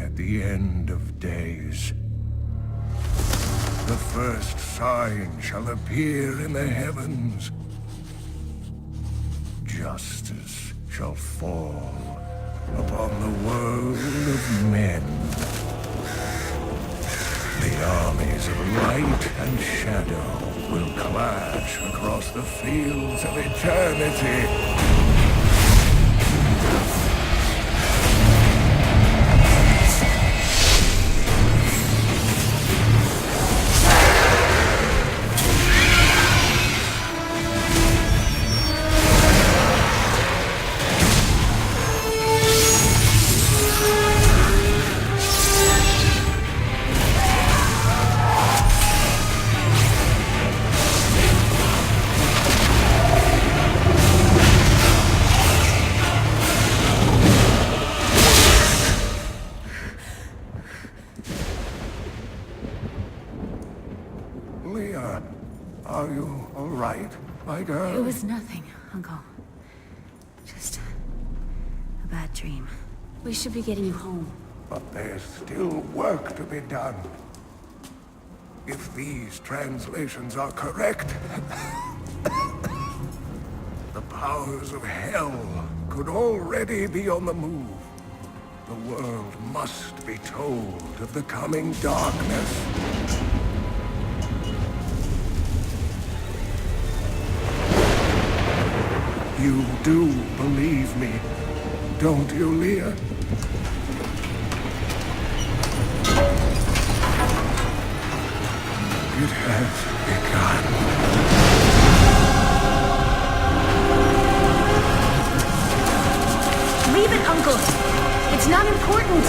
at the end of days. The first sign shall appear in the heavens. Justice shall fall upon the world of men. The armies of light and shadow will clash across the fields of eternity. Leah, are you all right, my girl? It was nothing, Uncle. Just a bad dream. We should be getting you home. But there's still work to be done. If these translations are correct, the powers of hell could already be on the move. The world must be told of the coming darkness. You do believe me, don't you, Leah? It has begun. Leave it, Uncle! It's not important!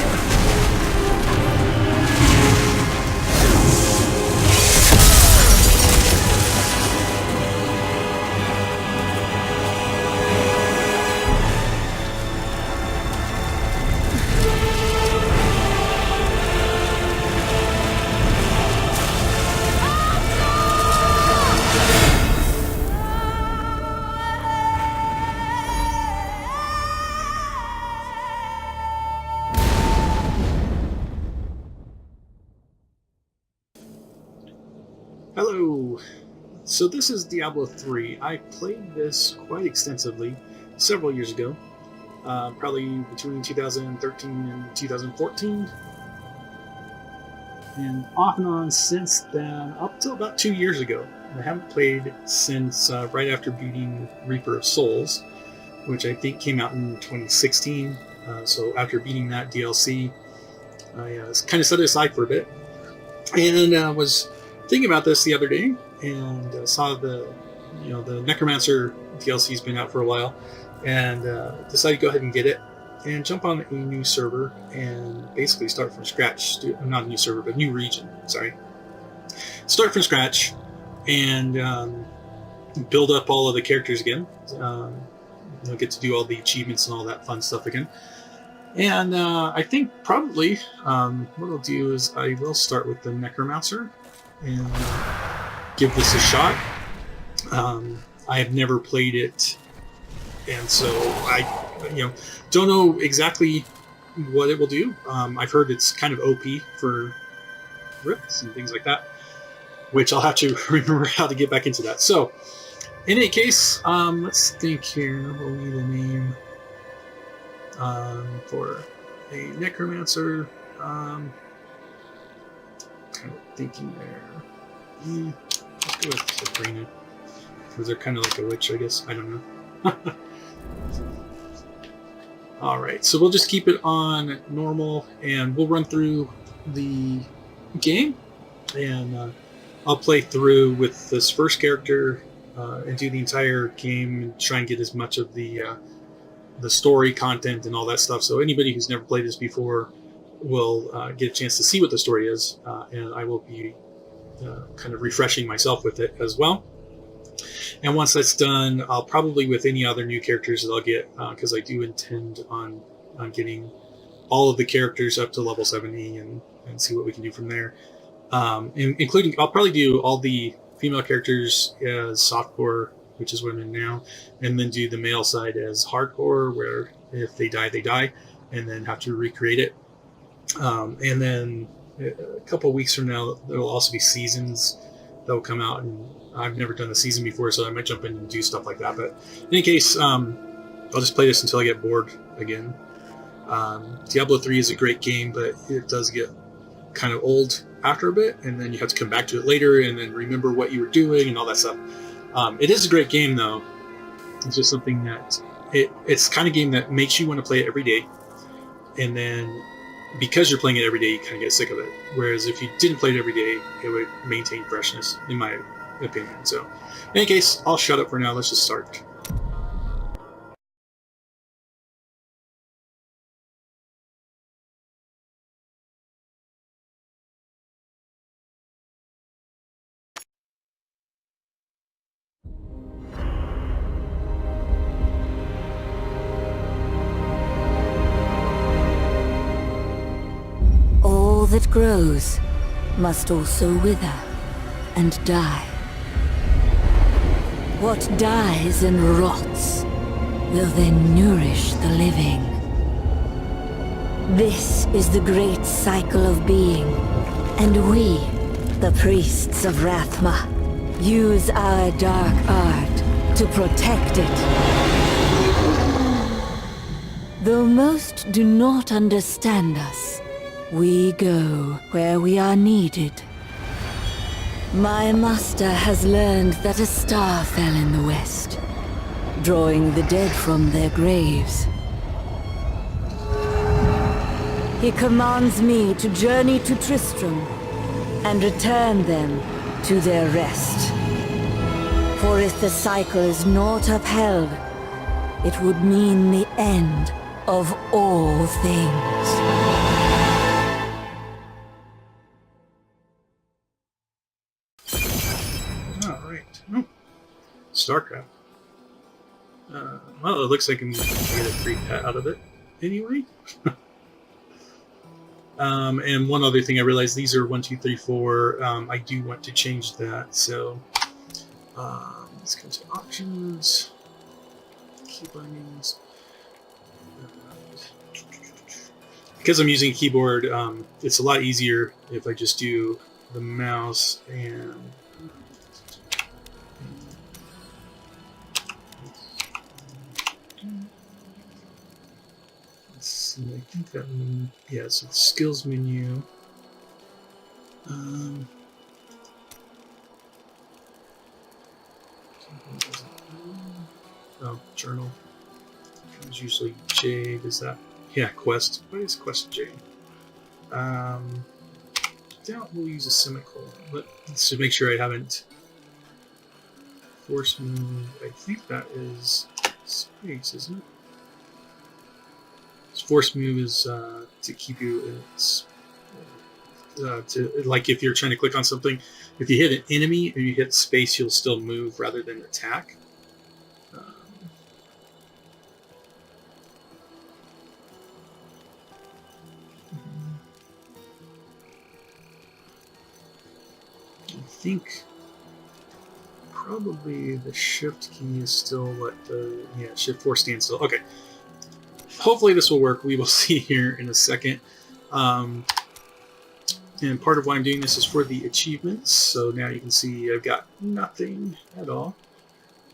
Hello! So this is Diablo III. I played this quite extensively several years ago, probably between 2013 and 2014, and off and on since then, up till about 2 years ago. I haven't played since right after beating Reaper of Souls, which I think came out in 2016. So after beating that DLC, I kind of set it aside for a bit, and was thinking about this the other day, and saw the Necromancer DLC's been out for a while, and decided to go ahead and get it and jump on a new server and basically start from scratch. Not a new server, but new region. Sorry, start from scratch and build up all of the characters again. Get to do all the achievements and all that fun stuff again. And I think probably what I'll do is I will start with the Necromancer and give this a shot. I have never played it, and so I don't know exactly what it will do. I've heard it's kind of OP for rifts and things like that, which I'll have to remember how to get back into that. So in any case, let's think here. We'll need a name for a Necromancer. Kind of thinking there. Let's go with Sabrina, because they're kind of like a witch, I guess. I don't know. Alright, so we'll just keep it on normal, and we'll run through the game, and I'll play through with this first character and do the entire game and try and get as much of the story content and all that stuff. So anybody who's never played this before will get a chance to see what the story is, and I will be kind of refreshing myself with it as well. And once that's done, I'll probably, with any other new characters that I'll get, because I do intend on getting all of the characters up to level 70 and see what we can do from there. Including, I'll probably do all the female characters as softcore, which is what I'm in now, and then do the male side as hardcore, where if they die, they die, and then have to recreate it. And then a couple of weeks from now, there will also be seasons that will come out, and I've never done a season before, so I might jump in and do stuff like that. But in any case, I'll just play this until I get bored again. Diablo 3 is a great game, but it does get kind of old after a bit, and then you have to come back to it later and then remember what you were doing and all that stuff. It is a great game, though. It's just something that it's the kind of game that makes you want to play it every day, and then because you're playing it every day, you kind of get sick of it. Whereas if you didn't play it every day, it would maintain freshness, in my opinion. So, in any case, I'll shut up for now. Let's just start. All that grows must also wither and die. What dies and rots will then nourish the living. This is the great cycle of being, and we, the priests of Rathma, use our dark art to protect it. Though most do not understand us, we go where we are needed. My master has learned that a star fell in the west, drawing the dead from their graves. He commands me to journey to Tristram and return them to their rest. For if the cycle is not upheld, it would mean the end of all things. Alright. Oh. StarCraft. Well, it looks like I'm going to get a free pet out of it anyway. And one other thing I realized, these are 1, 2, 3, 4. I do want to change that, so let's go to options, key bindings. Because I'm using a keyboard, it's a lot easier if I just do the mouse and let's see, I think that one, yeah, so the skills menu. Oh, journal. It's usually J. Does that? Yeah, quest. What is quest J? Doubt we'll use a semicolon, but let's make sure I haven't. Force move. I think that is space, isn't it? Force move is to keep you in its. To like if you're trying to click on something, if you hit an enemy and you hit space, you'll still move rather than attack. I think probably the shift key is still what the shift 4 stands still. Okay. Hopefully this will work. We will see here in a second. And part of why I'm doing this is for the achievements. So now you can see I've got nothing at all.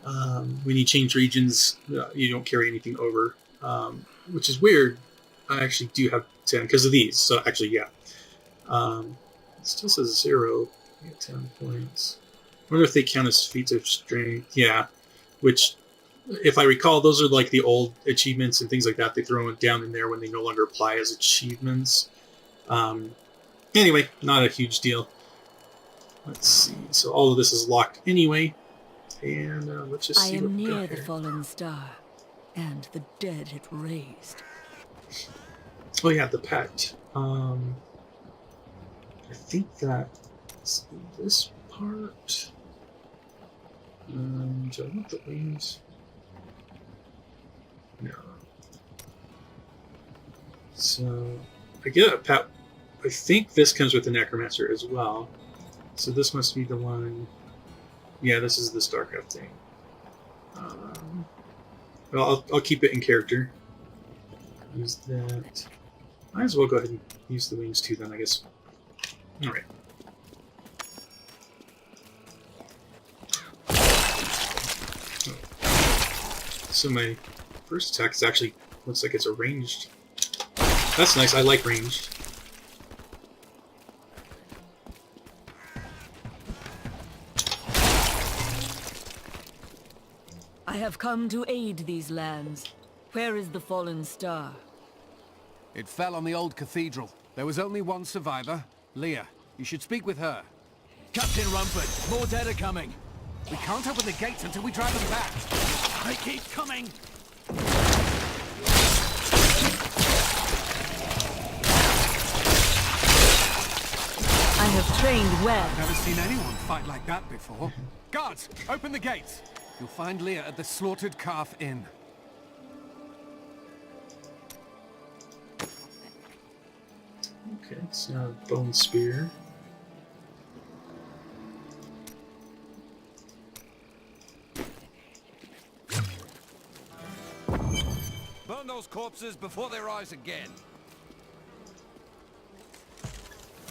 When you change regions, you don't carry anything over, which is weird. I actually do have 10 because of these. So actually, yeah. It still says 0. I get 10 points. I wonder if they count as feats of strength. Yeah, which, if I recall, those are like the old achievements and things like that. They throw it down in there when they no longer apply as achievements. Anyway, not a huge deal. Let's see. So all of this is locked anyway. And let's just see what we got here. I am near the fallen star, and the dead it raised. Oh yeah, the pet. I think that's this part. Do I want the wings? No. So I get a pet. I think this comes with the Necromancer as well. So this must be the one. Yeah, this is the StarCraft thing. Well, I'll keep it in character. Use that. Might as well go ahead and use the wings too then, I guess. Alright. So my first attack is actually, looks like it's a ranged. That's nice, I like ranged. I have come to aid these lands. Where is the fallen star? It fell on the old cathedral. There was only one survivor, Leah. You should speak with her. Captain Rumford, more dead are coming. We can't open the gates until we drive them back. They keep coming! I have trained well. Never seen anyone fight like that before. Guards, open the gates! You'll find Leah at the Slaughtered Calf Inn. Okay, it's now a bone spear. Burn those corpses before they rise again.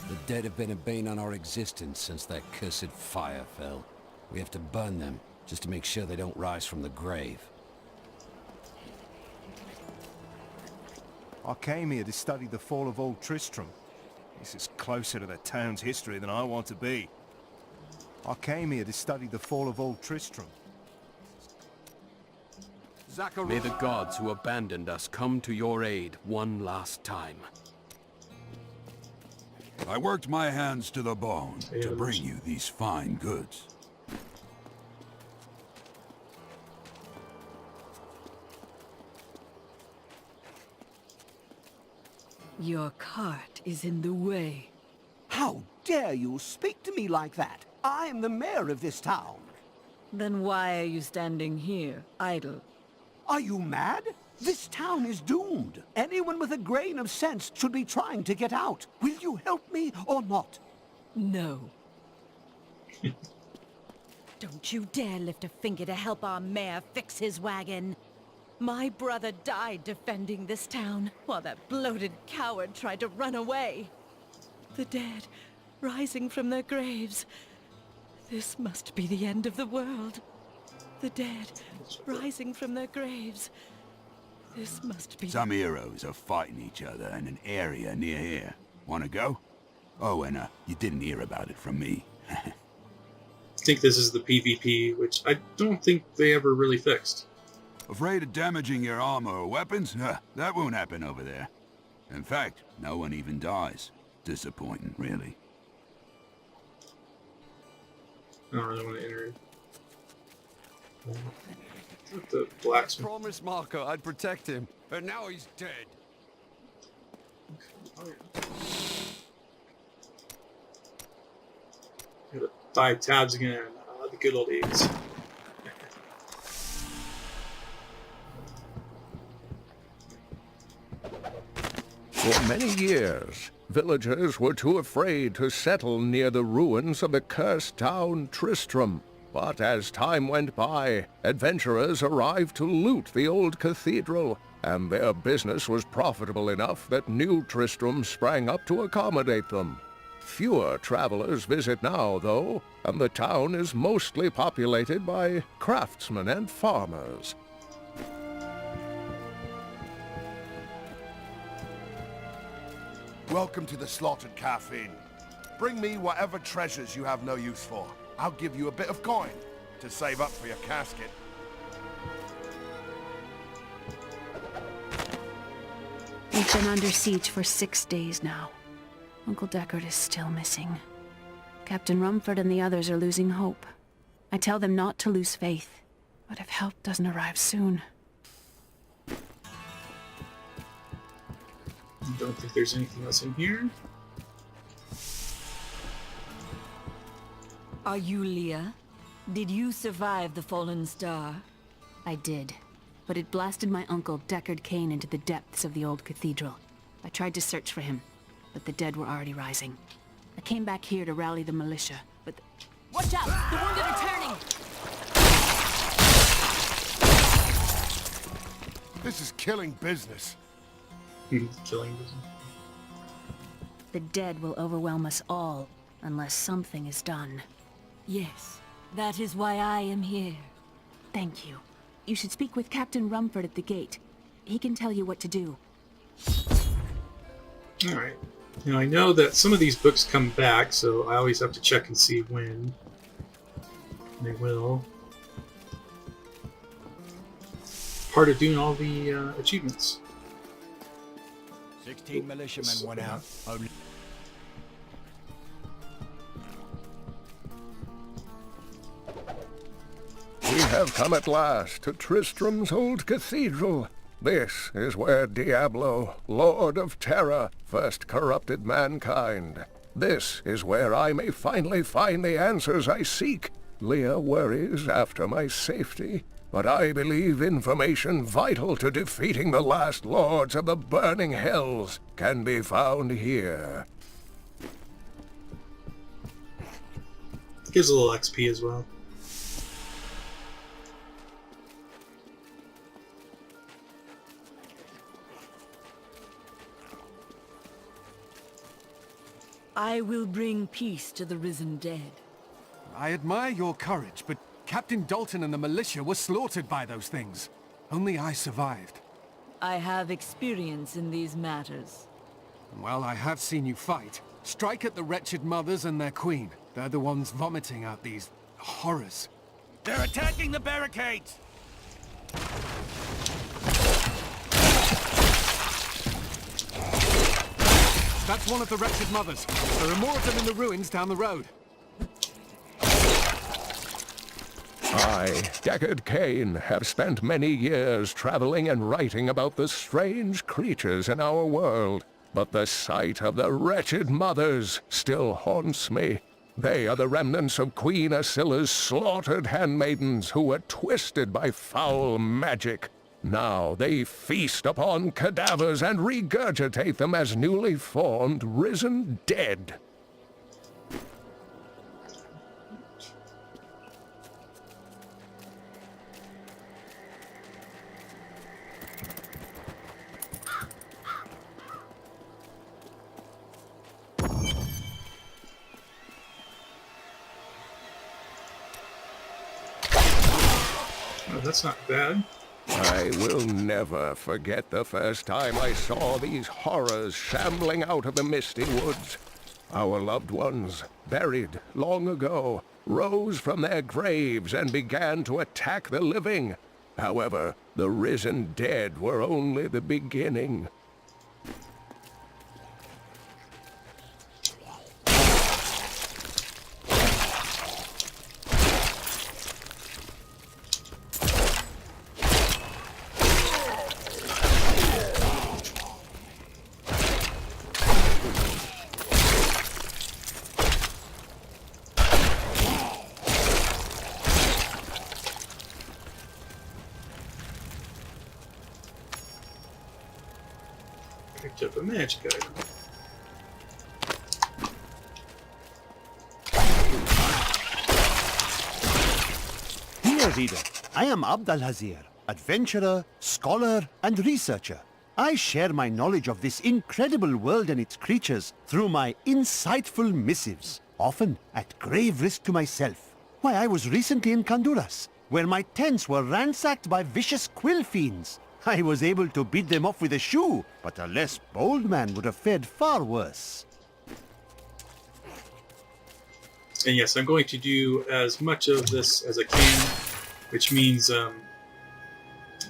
The dead have been a bane on our existence since that cursed fire fell. We have to burn them, just to make sure they don't rise from the grave. I came here to study the fall of Old Tristram. This is closer to the town's history than I want to be. I came here to study the fall of Old Tristram. May the gods who abandoned us come to your aid one last time. I worked my hands to the bone to bring you these fine goods. Your cart is in the way. How dare you speak to me like that? I am the mayor of this town. Then why are you standing here, idle? Are you mad? This town is doomed. Anyone with a grain of sense should be trying to get out. Will you help me or not? No. Don't you dare lift a finger to help our mayor fix his wagon. My brother died defending this town, while that bloated coward tried to run away. The dead, rising from their graves. This must be the end of the world. The dead, rising from their graves. This must be... Some heroes are fighting each other in an area near here. Wanna go? Oh, and you didn't hear about it from me. I think this is the PvP, which I don't think they ever really fixed. Afraid of damaging your armor or weapons? That won't happen over there. In fact, no one even dies. Disappointing, really. I don't really want to enter it. The blacksmith. Promised Marco I'd protect him, and now he's dead. Oh, yeah. Got 5 tabs again. The good old days. For many years, villagers were too afraid to settle near the ruins of the cursed town Tristram. But as time went by, adventurers arrived to loot the old cathedral, and their business was profitable enough that new Tristram sprang up to accommodate them. Fewer travelers visit now, though, and the town is mostly populated by craftsmen and farmers. Welcome to the Slaughtered Calf Inn. Bring me whatever treasures you have no use for. I'll give you a bit of coin to save up for your casket. We've been under siege for 6 days now. Uncle Deckard is still missing. Captain Rumford and the others are losing hope. I tell them not to lose faith, but if help doesn't arrive soon... I don't think there's anything else in here. Are you Leah? Did you survive the fallen star? I did, but it blasted my uncle Deckard Cain into the depths of the old cathedral. I tried to search for him, but the dead were already rising. I came back here to rally the militia, but... Watch out! The wounded are turning! This is killing business. Killing business. The dead will overwhelm us all, unless something is done. Yes, that is why I am here. Thank you. You should speak with Captain Rumford at the gate. He can tell you what to do. Alright. Now I know that some of these books come back, so I always have to check and see when they will. Part of doing all the achievements. 16 militiamen went out. Only We have come at last to Tristram's old cathedral. This is where Diablo, Lord of Terror, first corrupted mankind. This is where I may finally find the answers I seek. Leah worries after my safety, but I believe information vital to defeating the last lords of the burning hells can be found here. Gives a little XP as well. I will bring peace to the risen dead. I admire your courage, but Captain Dalton and the militia were slaughtered by those things. Only I survived. I have experience in these matters. Well, I have seen you fight. Strike at the wretched mothers and their queen. They're the ones vomiting out these horrors. they're attacking the barricades! That's one of the wretched mothers. There are more of them in the ruins down the road. I, Deckard Cain, have spent many years traveling and writing about the strange creatures in our world, but the sight of the wretched mothers still haunts me. They are the remnants of Queen Asilla's slaughtered handmaidens who were twisted by foul magic. Now they feast upon cadavers and regurgitate them as newly formed, risen dead. Oh, that's not bad. I will never forget the first time I saw these horrors shambling out of the misty woods. Our loved ones, buried long ago, rose from their graves and began to attack the living. However, the risen dead were only the beginning. Picked up a magic item. Dear reader, I am Abd al-Hazir, adventurer, scholar, and researcher. I share my knowledge of this incredible world and its creatures through my insightful missives, often at grave risk to myself. Why, I was recently in Kanduras, where my tents were ransacked by vicious quill fiends. I was able to beat them off with a shoe, but a less bold man would have fared far worse. And yes, I'm going to do as much of this as I can, which means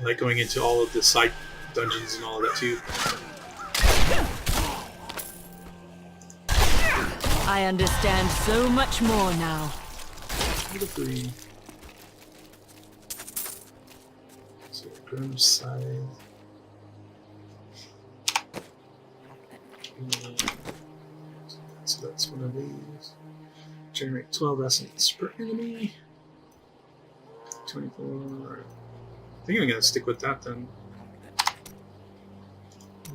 like going into all of the side dungeons and all of that too. I understand so much more now. Level 3. So, Grim Scythe. So that's one of these. Generate 12 essence per enemy. 24. I think I'm gonna stick with that then.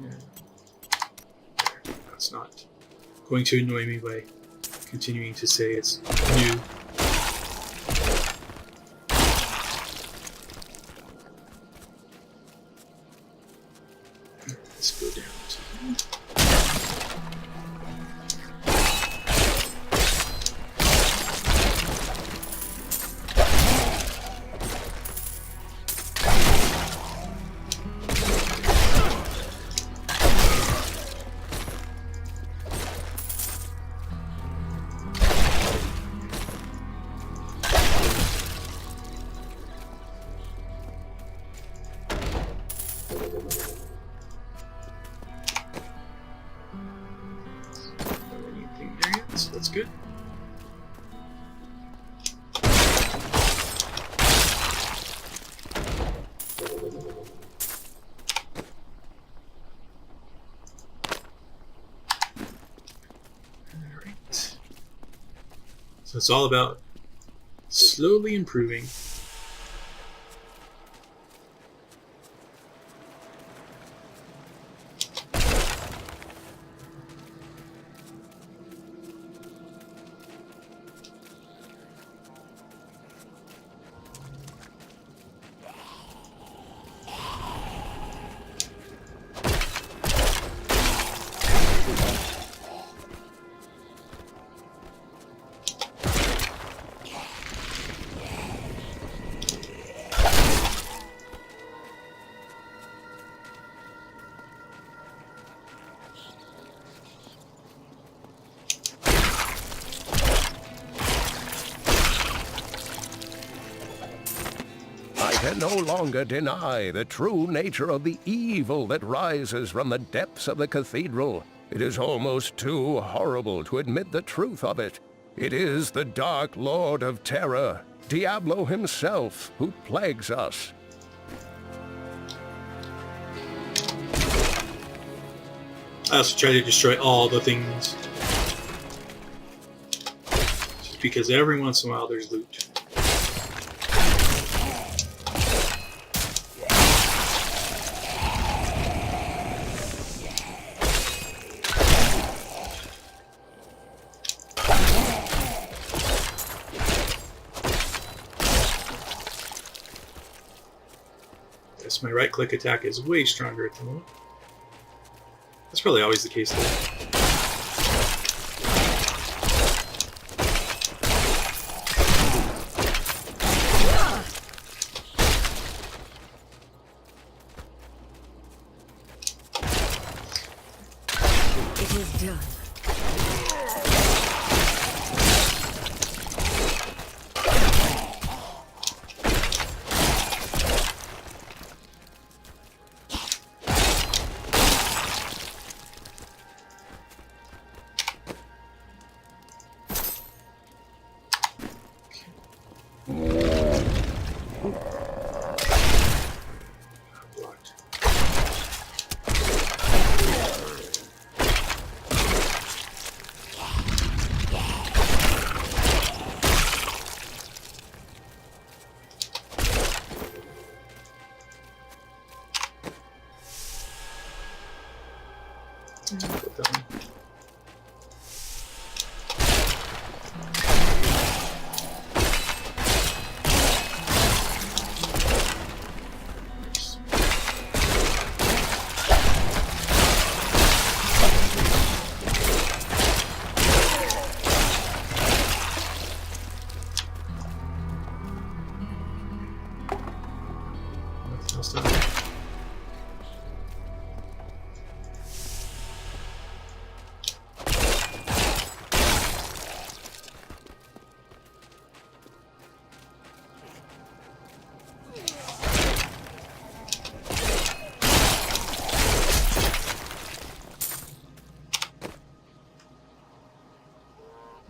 Yeah. That's not going to annoy me by continuing to say it's new. Let's go down to good. Alright. So it's all about slowly improving. I can no longer deny the true nature of the evil that rises from the depths of the cathedral. It is almost too horrible to admit the truth of it. It is the Dark Lord of Terror, Diablo himself, who plagues us. I also try to destroy all the things. Just because every once in a while there's loot. Yes, my right-click attack is way stronger at the moment. That's probably always the case though. It is done. Blocked. Put that one. Nothing else down there.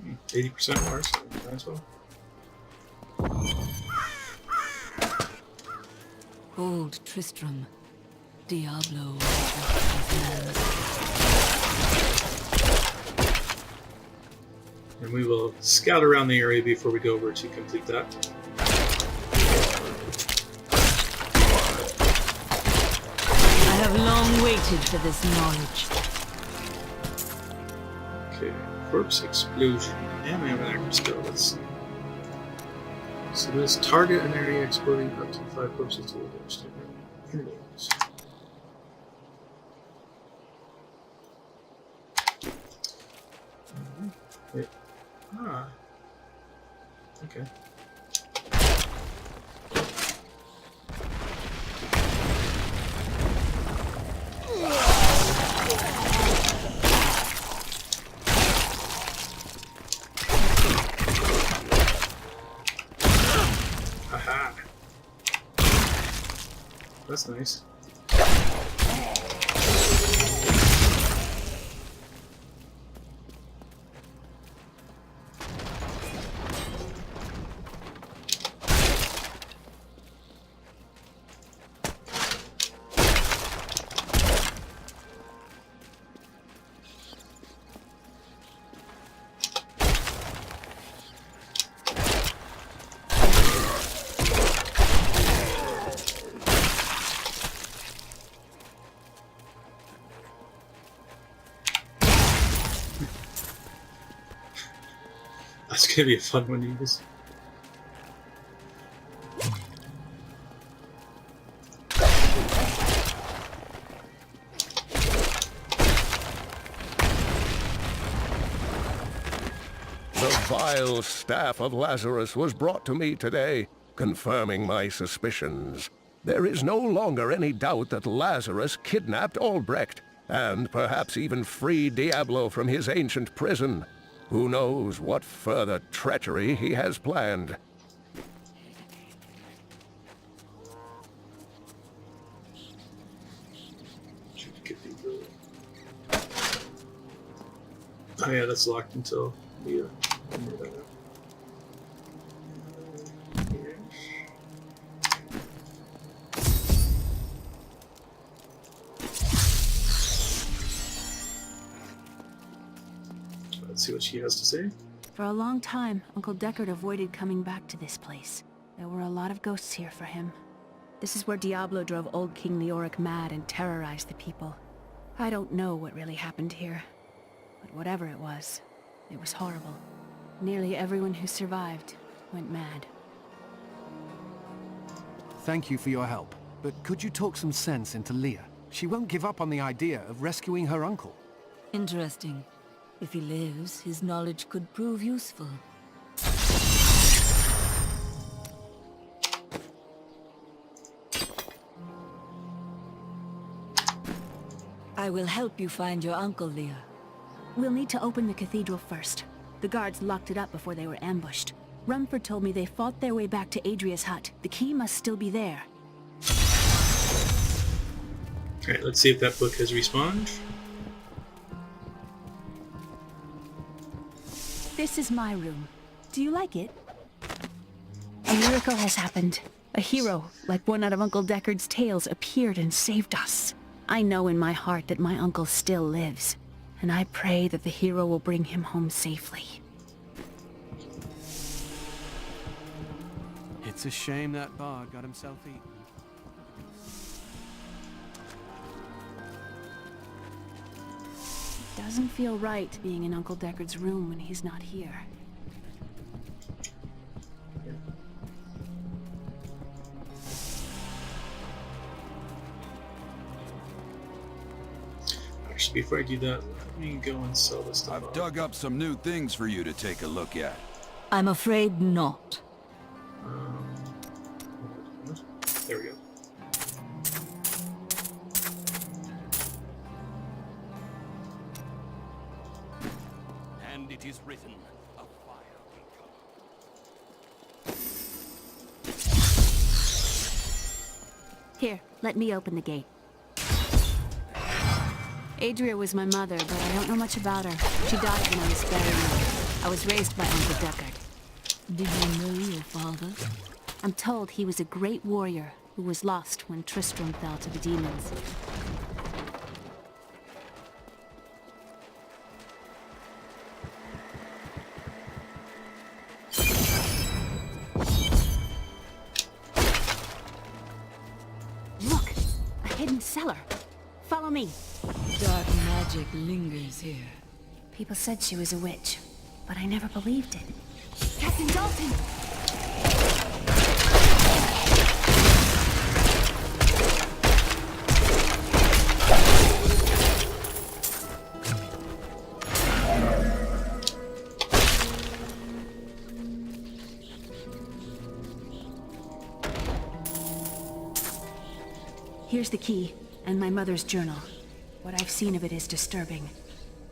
Hmm, 80% more, so might as well. Old Tristram, Diablo. And we will scout around the area before we go over to complete that. I have long waited for this knowledge. Okay, corpse explosion. And I have an active skill, let's see. So this target an area exploding up to 5 corpses to the damage intervals. Wait. Ah. Okay. Aha. That's nice. That's gonna be a fun one to use. The vile staff of Lazarus was brought to me today, confirming my suspicions. There is no longer any doubt that Lazarus kidnapped Albrecht, and perhaps even freed Diablo from his ancient prison. Who knows what further treachery he has planned. Oh yeah, that's locked until Leah. Let's see what she has to say. For a long time, Uncle Deckard avoided coming back to this place. There were a lot of ghosts here for him. This is where Diablo drove old King Leoric mad and terrorized the people. I don't know what really happened here, but whatever it was horrible. Nearly everyone who survived went mad. Thank you for your help, but could you talk some sense into Leah? She won't give up on the idea of rescuing her uncle. Interesting. If he lives, his knowledge could prove useful. I will help you find your uncle, Leah. We'll need to open the cathedral first. The guards locked it up before they were ambushed. Rumford told me they fought their way back to Adria's hut. The key must still be there. Alright, let's see if that book has respawned. This is my room. Do you like it? A miracle has happened. A hero, like one out of Uncle Deckard's tales, appeared and saved us. I know in my heart that my uncle still lives, and I pray that the hero will bring him home safely. It's a shame that bard got himself eaten. It doesn't feel right being in Uncle Deckard's room when he's not here. Actually, before I do that, let me go and sell this stuff. I've dug up some new things for you to take a look at. I'm afraid not. There we go. And it is written, a fire will come. Here, let me open the gate. Adria was my mother, but I don't know much about her. She died when I was very young. I was raised by Uncle Deckard. Did you know your father? I'm told he was a great warrior who was lost when Tristram fell to the demons. Look! A hidden cellar! Follow me! Dark magic lingers here. People said she was a witch, but I never believed it. Captain Dalton! Here's the key, and my mother's journal. What I've seen of it is disturbing.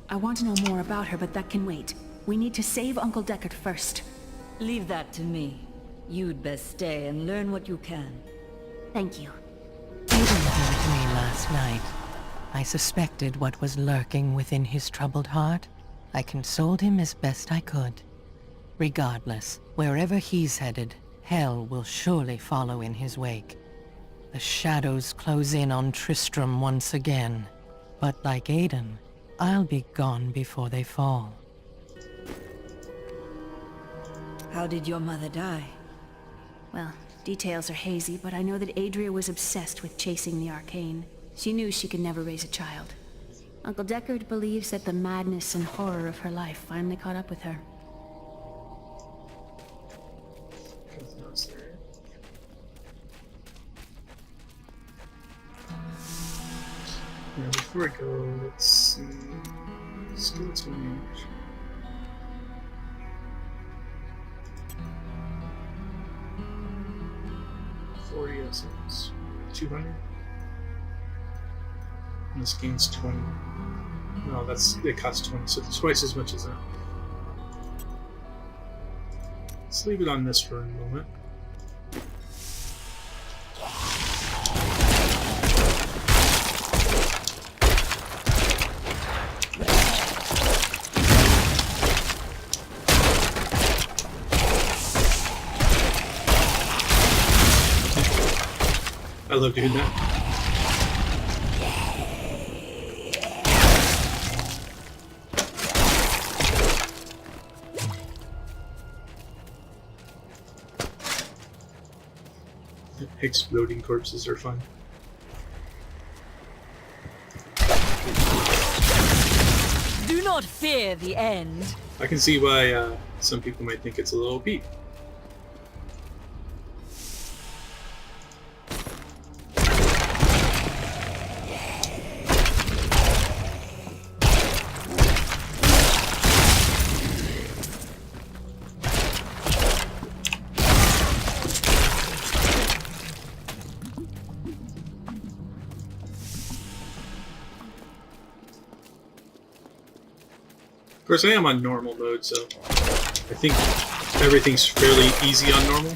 I want to know more about her, but that can wait. We need to save Uncle Deckard first. Leave that to me. You'd best stay and learn what you can. Thank you. Aiden told me last night. I suspected what was lurking within his troubled heart. I consoled him as best I could. Regardless, wherever he's headed, hell will surely follow in his wake. The shadows close in on Tristram once again. But like Aiden, I'll be gone before they fall. How did your mother die? Well, details are hazy, but I know that Adria was obsessed with chasing the arcane. She knew she could never raise a child. Uncle Deckard believes that the madness and horror of her life finally caught up with her. before we go, let's see. Skeleton range. essence. 200. And this gains 20. No, it costs 20, so it's twice as much as that. Let's leave it on this for a moment. I love doing that. Exploding corpses are fun. Do not fear the end. I can see why some people might think it's a little OP. Of course, I am on normal mode, so I think everything's fairly easy on normal.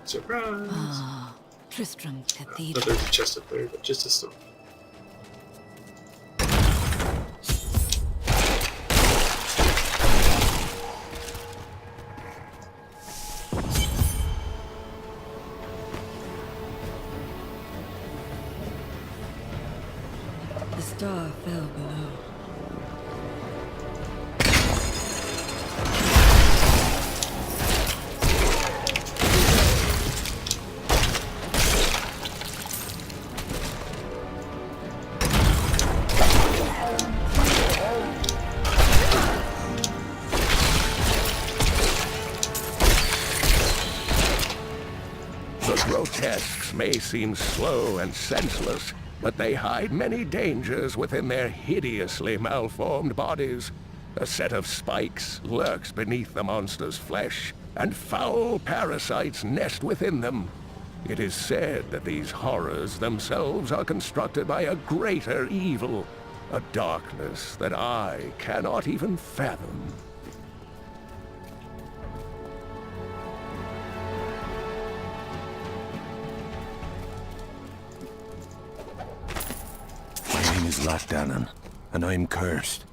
Surprise! Ah, Tristram I Cathedral. thought there was a chest up there, but just a stone. The star fell below. The grotesques may seem slow and senseless, but they hide many dangers within their hideously malformed bodies. A set of spikes lurks beneath the monster's flesh, and foul parasites nest within them. It is said that these horrors themselves are constructed by a greater evil, a darkness that I cannot even fathom. My name is Latdanan, and I'm cursed.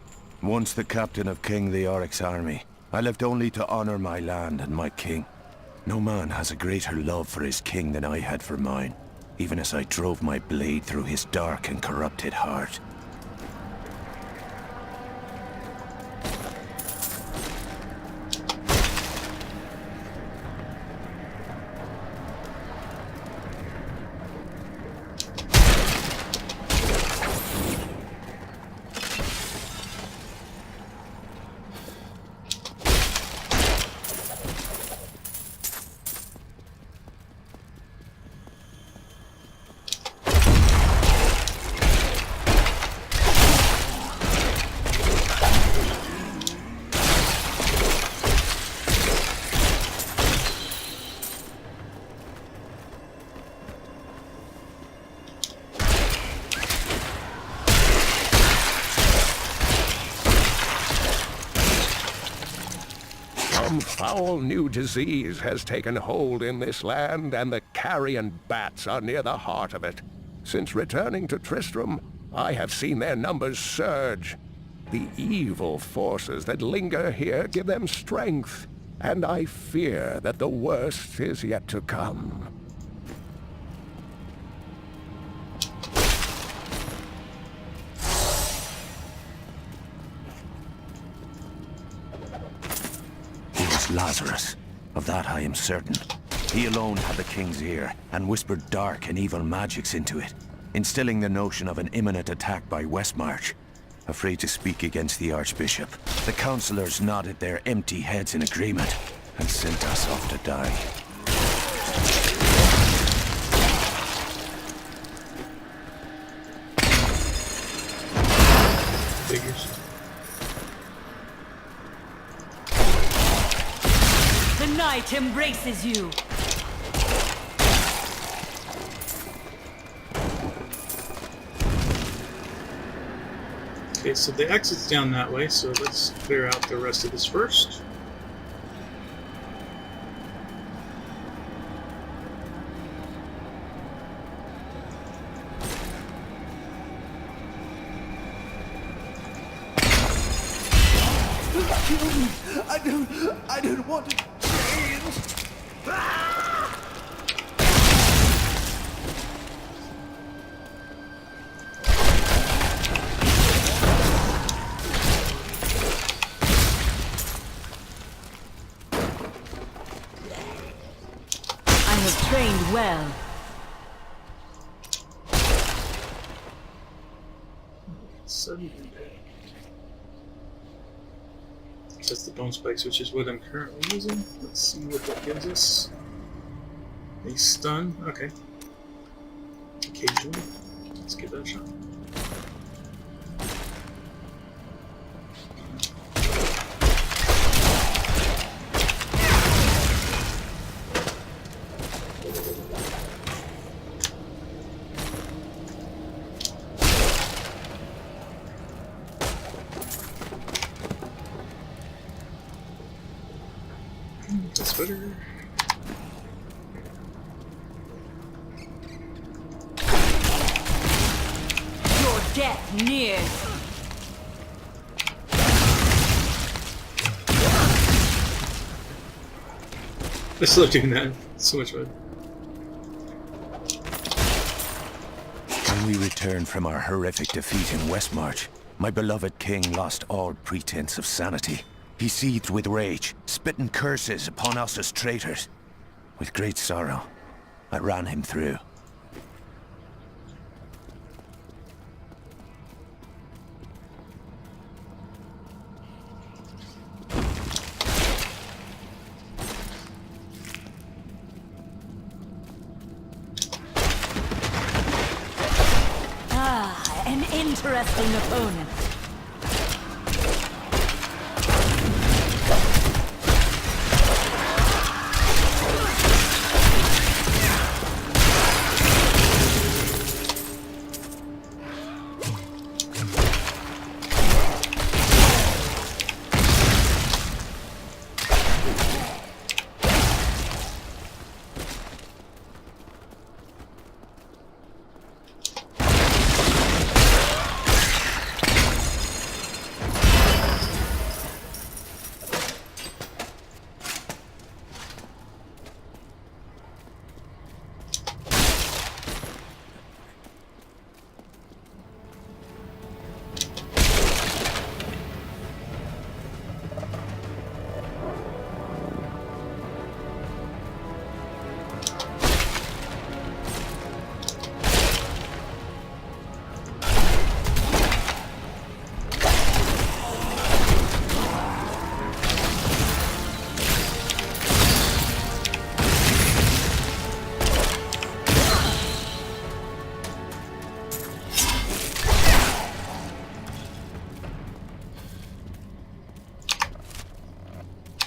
Once the captain of King Leoric's army, I lived only to honor my land and my king. No man has a greater love for his king than I had for mine, even as I drove my blade through his dark and corrupted heart. Some foul new disease has taken hold in this land, and the carrion bats are near the heart of it. Since returning to Tristram, I have seen their numbers surge. The evil forces that linger here give them strength, and I fear that the worst is yet to come. Lazarus. Of that I am certain. He alone had the king's ear, and whispered dark and evil magics into it, instilling the notion of an imminent attack by Westmarch. Afraid to speak against the Archbishop, the councillors nodded their empty heads in agreement. and sent us off to die. Figures. The night embraces you. Okay, so the exit's down that way, so let's clear out the rest of this first. I don't want to change. I have trained well. Suddenly dead. That's the bone spikes, which is what I'm currently using. Let's see what that gives us. A stun. Okay. Occasionally. Let's give that a shot. That's better. Your death nears. I still love doing that. It's so much fun. When we returned from our horrific defeat in Westmarch, my beloved king lost all pretense of sanity. He seethed with rage, spitting curses upon us as traitors. With great sorrow, I ran him through. Ah, an interesting opponent.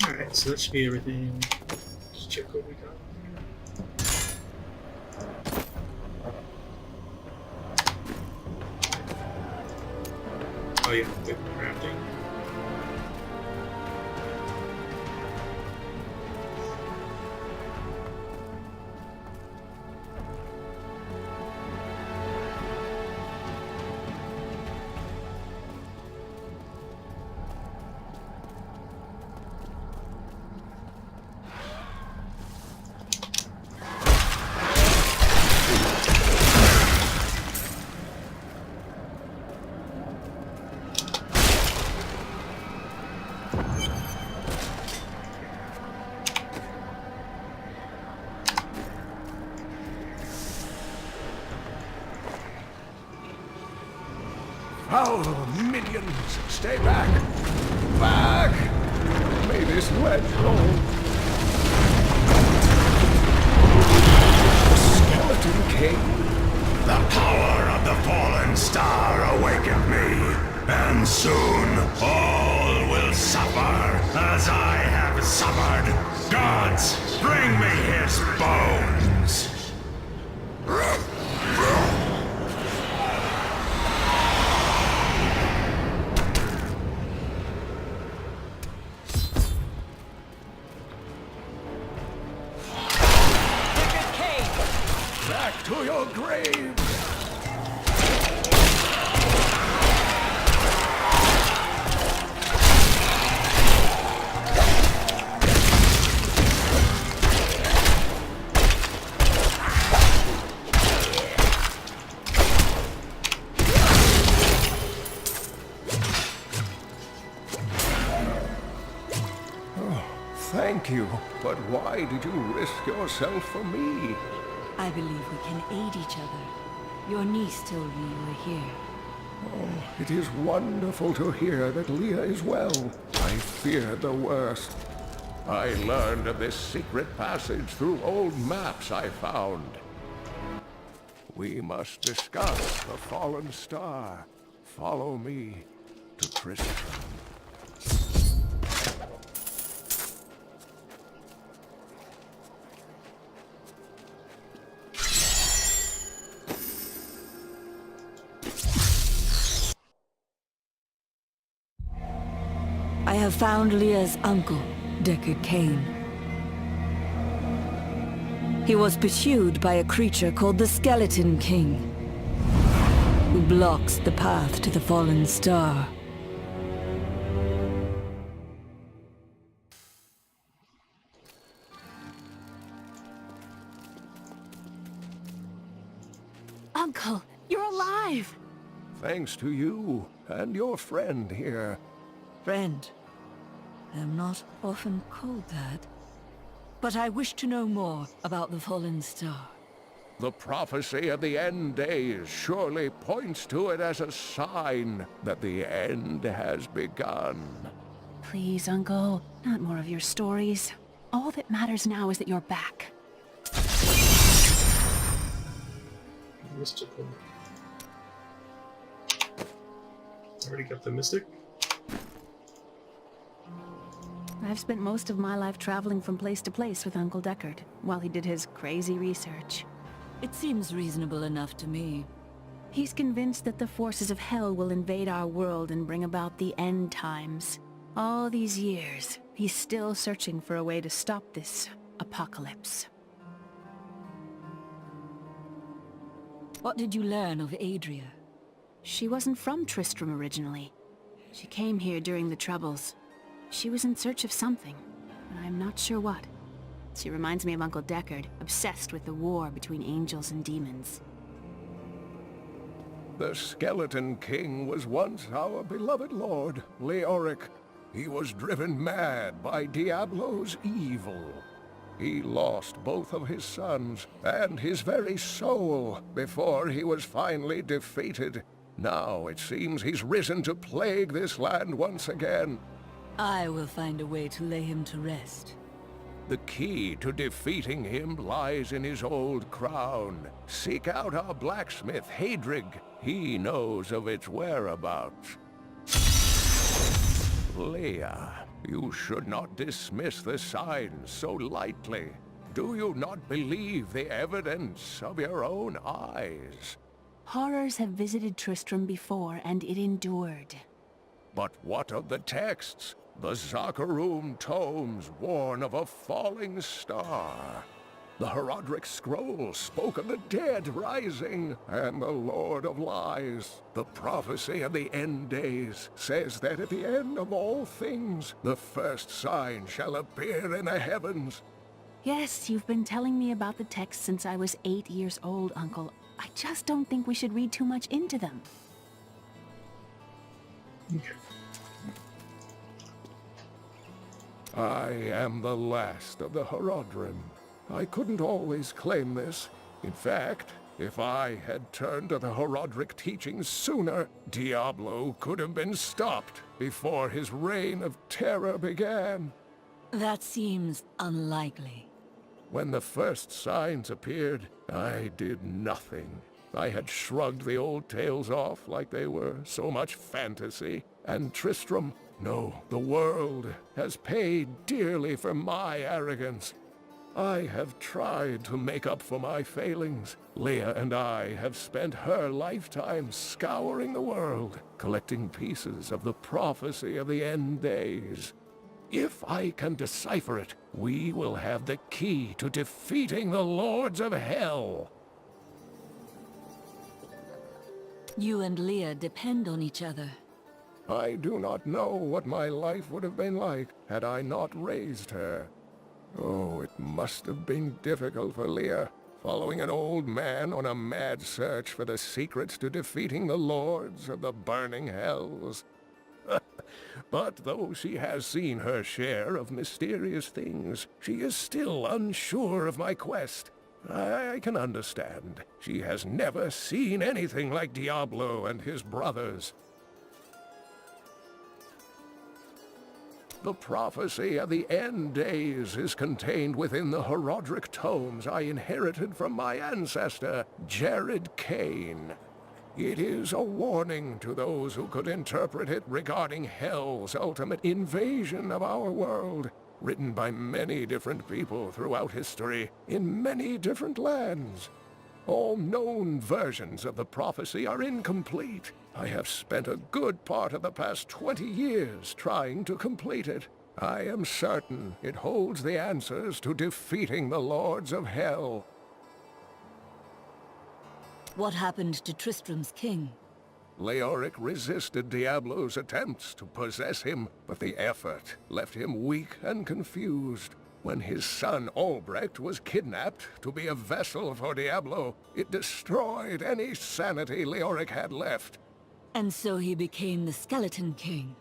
Alright, so that should be everything. Just check what we got. Oh yeah, the crafting. Foul minions, stay back! Back! May this wedge hold. King? The power of the fallen star awakened me, and soon all will suffer as I have suffered. Gods, bring me his bones! Back to your grave! Thank you, but why did you risk yourself for me? I believe we can aid each other. Your niece told me you were here. Oh, it is wonderful to hear that Leah is well. I feared the worst. I learned of this secret passage through old maps I found. We must discuss the fallen star. Follow me to Tristram. I have found Leah's uncle, Deckard Cain. He was pursued by a creature called the Skeleton King, who blocks the path to the fallen star. Uncle, you're alive! Thanks to you and your friend here. Friend, I am not often called that. But I wish to know more about the fallen star. The prophecy of the end days surely points to it as a sign that the end has begun. Please, Uncle, not more of your stories. All that matters now is that you're back. Mystical. Already got the mystic. I've spent most of my life traveling from place to place with Uncle Deckard, while he did his crazy research. It seems reasonable enough to me. He's convinced that the forces of hell will invade our world and bring about the end times. All these years, he's still searching for a way to stop this apocalypse. What did you learn of Adria? She wasn't from Tristram originally. She came here during the Troubles. She was in search of something, but I'm not sure what. She reminds me of Uncle Deckard, obsessed with the war between angels and demons. The Skeleton King was once our beloved lord, Leoric. He was driven mad by Diablo's evil. He lost both of his sons and his very soul before he was finally defeated. Now it seems he's risen to plague this land once again. I will find a way to lay him to rest. The key to defeating him lies in his old crown. Seek out our blacksmith, Hadrig. He knows of its whereabouts. Leah, you should not dismiss the signs so lightly. Do you not believe the evidence of your own eyes? Horrors have visited Tristram before, and it endured. But what of the texts? The Zakharum tomes warn of a falling star. The Herodric scroll spoke of the dead rising, and the Lord of Lies. The prophecy of the end days says that at the end of all things, the first sign shall appear in the heavens. Yes, you've been telling me about the texts since I was 8 years old, Uncle. I just don't think we should read too much into them. Okay. I am the last of the Herodrim. I couldn't always claim this. In fact, if I had turned to the Herodric teachings sooner, Diablo could have been stopped before his reign of terror began. That seems unlikely. When the first signs appeared, I did nothing. I had shrugged the old tales off like they were so much fantasy, and Tristram, no, the world, has paid dearly for my arrogance. I have tried to make up for my failings. Leah and I have spent her lifetime scouring the world, collecting pieces of the prophecy of the end days. If I can decipher it, we will have the key to defeating the Lords of Hell. You and Leah depend on each other. I do not know what my life would have been like had I not raised her. Oh, it must have been difficult for Leah, following an old man on a mad search for the secrets to defeating the Lords of the Burning Hells. But though she has seen her share of mysterious things, she is still unsure of my quest. I can understand. She has never seen anything like Diablo and his brothers. The prophecy of the end days is contained within the Herodric tomes I inherited from my ancestor, Jared Kane. It is a warning to those who could interpret it regarding Hell's ultimate invasion of our world, written by many different people throughout history, in many different lands. All known versions of the prophecy are incomplete. I have spent a good part of the past 20 years trying to complete it. I am certain it holds the answers to defeating the Lords of Hell. What happened to Tristram's king? Leoric resisted Diablo's attempts to possess him, but the effort left him weak and confused. When his son Albrecht was kidnapped to be a vessel for Diablo, it destroyed any sanity Leoric had left. And so he became the Skeleton King.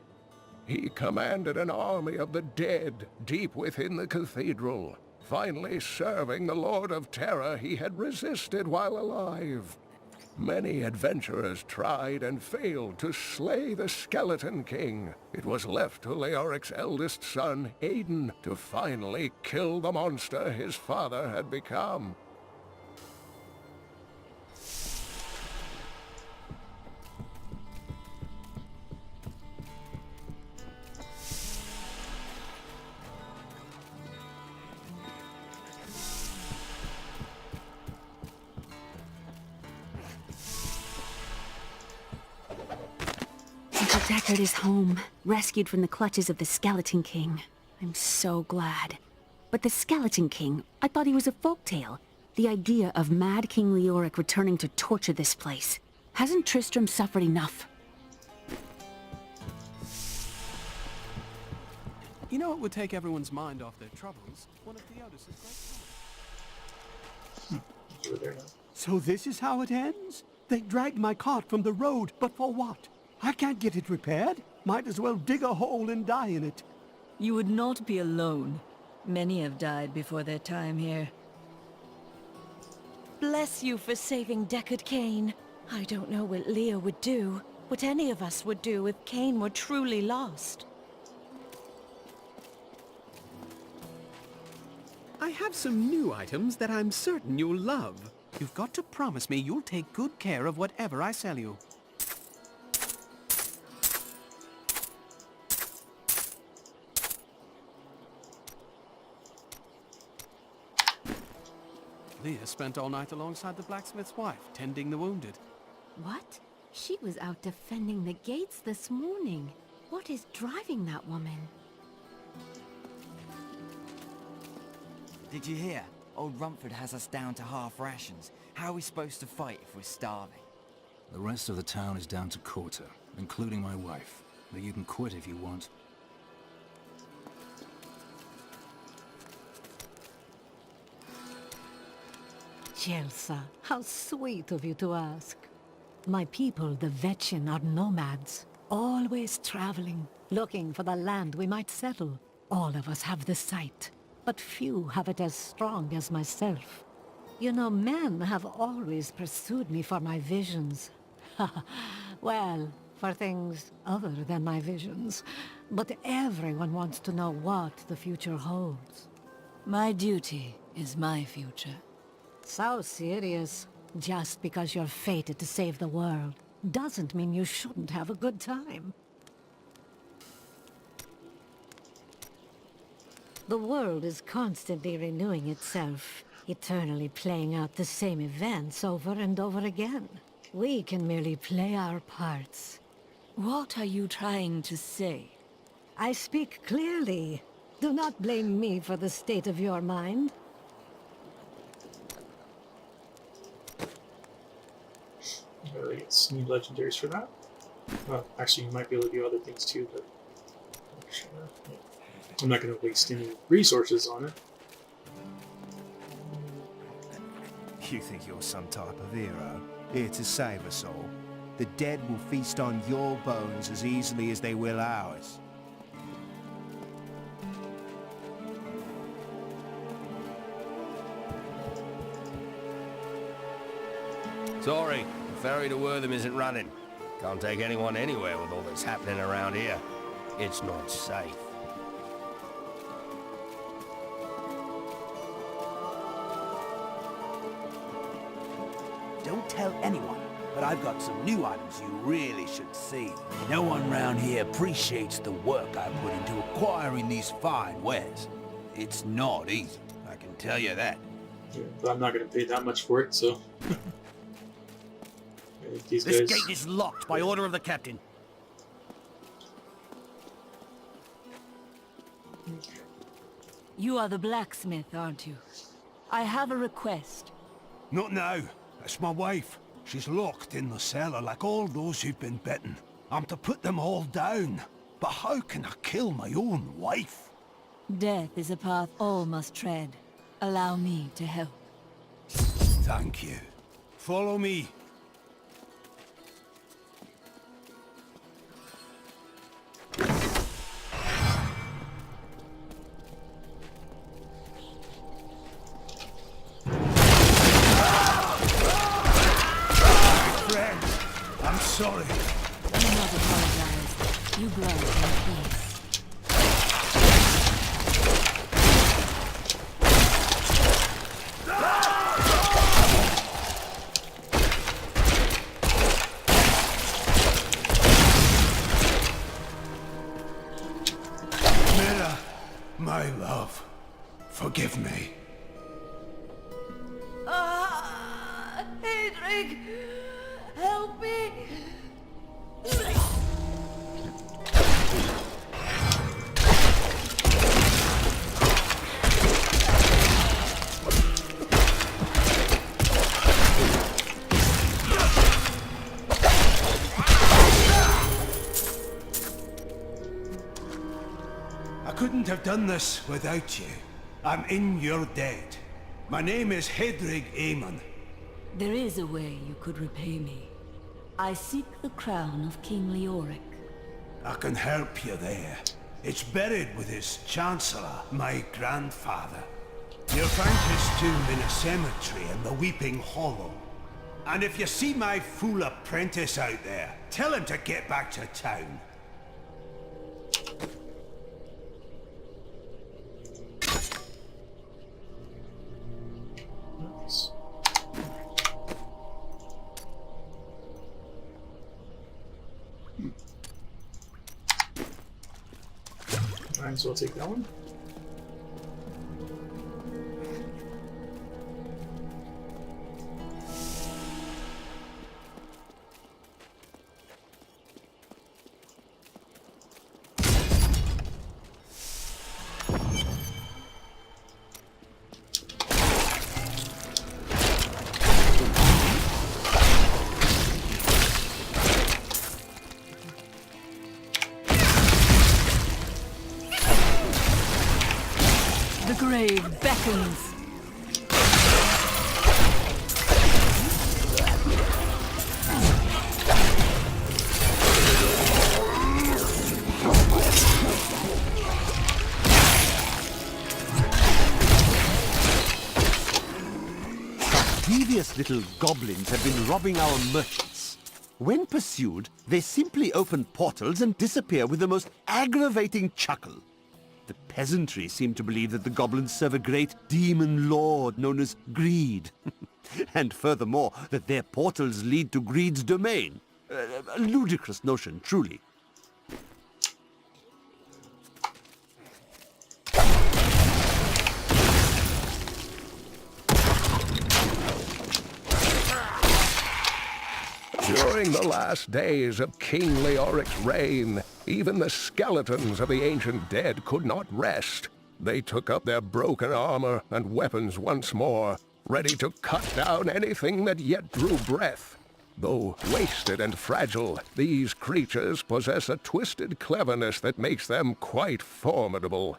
He commanded an army of the dead deep within the cathedral, finally serving the Lord of Terror he had resisted while alive. Many adventurers tried and failed to slay the Skeleton King. It was left to Leoric's eldest son, Aiden, to finally kill the monster his father had become. Uncle Deckard is home, rescued from the clutches of the Skeleton King. I'm so glad. But the Skeleton King, I thought he was a folktale. The idea of Mad King Leoric returning to torture this place. Hasn't Tristram suffered enough? You know what would take everyone's mind off their troubles? One of Theodos's great So this is how it ends? They dragged my cart from the road, but for what? I can't get it repaired. Might as well dig a hole and die in it. You would not be alone. Many have died before their time here. Bless you for saving Deckard Cain. I don't know what Leah would do, what any of us would do if Cain were truly lost. I have some new items that I'm certain you'll love. You've got to promise me you'll take good care of whatever I sell you. Leah spent all night alongside the blacksmith's wife, tending the wounded. What? She was out defending the gates this morning. What is driving that woman? Did you hear? Old Rumford has us down to half rations. How are we supposed to fight if we're starving? The rest of the town is down to quarter, including my wife. But you can quit if you want. Chelsea, how sweet of you to ask. My people, the Vetchin, are nomads, always traveling, looking for the land we might settle. All of us have the sight, but few have it as strong as myself. You know, men have always pursued me for my visions. Well, for things other than my visions. But everyone wants to know what the future holds. My duty is my future. So serious. Just because you're fated to save the world doesn't mean you shouldn't have a good time. The world is constantly renewing itself, eternally playing out the same events over and over again. We can merely play our parts. What are you trying to say? I speak clearly. Do not blame me for the state of your mind. I guess need legendaries for that. Well, actually, you might be able to do other things too, but I'm not going to waste any resources on it. You think you're some type of hero, here to save us all? The dead will feast on your bones as easily as they will ours. Sorry, the ferry to Wortham isn't running. Can't take anyone anywhere with all that's happening around here. It's not safe. Don't tell anyone, but I've got some new items you really should see. No one round here appreciates the work I put into acquiring these fine wares. It's not easy, I can tell you that. Yeah, but I'm not going to pay that much for it, so... These This guys... gate is locked by order of the captain. You are the blacksmith, aren't you? I have a request. Not now. It's my wife. She's locked in the cellar like all those who've been bitten. I'm to put them all down. But how can I kill my own wife? Death is a path all must tread. Allow me to help. Thank you. Follow me. I'm sorry. Do not apologize. You grow in peace. Mira, my love, forgive me. Hedrig! Help me! I couldn't have done this without you. I'm in your debt. My name is Hedrig Aemon. There is a way you could repay me. I seek the crown of King Leoric. I can help you there. It's buried with his Chancellor, my grandfather. You'll find his tomb in a cemetery in the Weeping Hollow. And if you see my fool apprentice out there, tell him to get back to town. Nice. Might as well take that one. The grave beckons. Devious little goblins have been robbing our merchants. When pursued, they simply open portals and disappear with the most aggravating chuckle. The peasantry seem to believe that the goblins serve a great demon lord known as Greed. And furthermore, that their portals lead to Greed's domain. A ludicrous notion, truly. During the last days of King Leoric's reign, even the skeletons of the ancient dead could not rest. They took up their broken armor and weapons once more, ready to cut down anything that yet drew breath. Though wasted and fragile, these creatures possess a twisted cleverness that makes them quite formidable.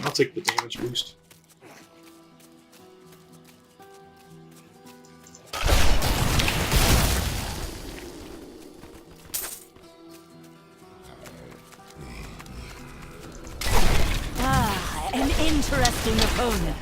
I'll take the damage boost. An interesting opponent.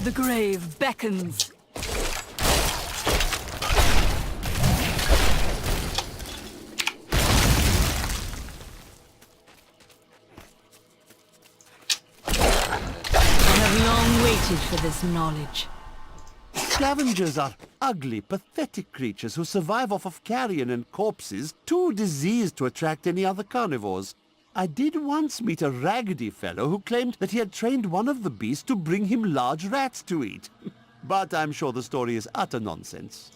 The grave beckons. I have long waited for this knowledge. Scavengers are ugly, pathetic creatures who survive off of carrion and corpses, too diseased to attract any other carnivores. I did once meet a raggedy fellow who claimed that he had trained one of the beasts to bring him large rats to eat. But I'm sure the story is utter nonsense.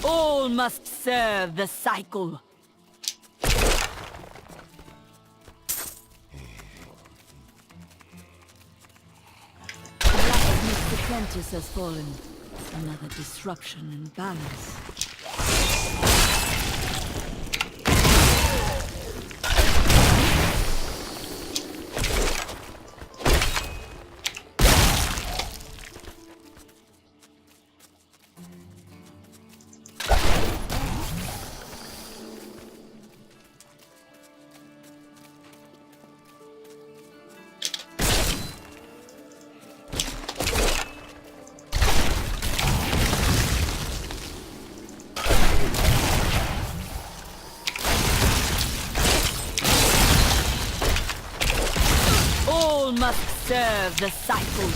All must serve the cycle. The blacksmith's apprentice has fallen. Another disruption in balance. All must serve the cycle.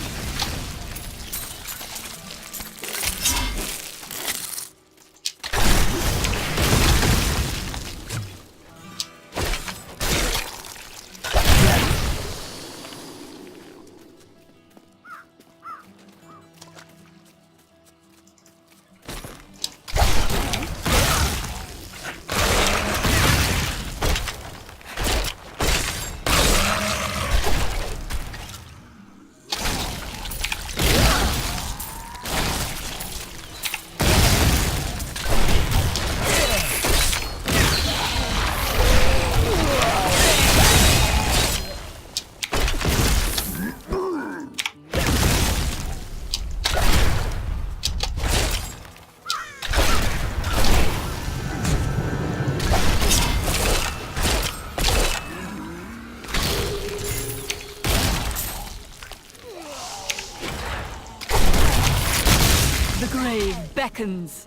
The grave beckons.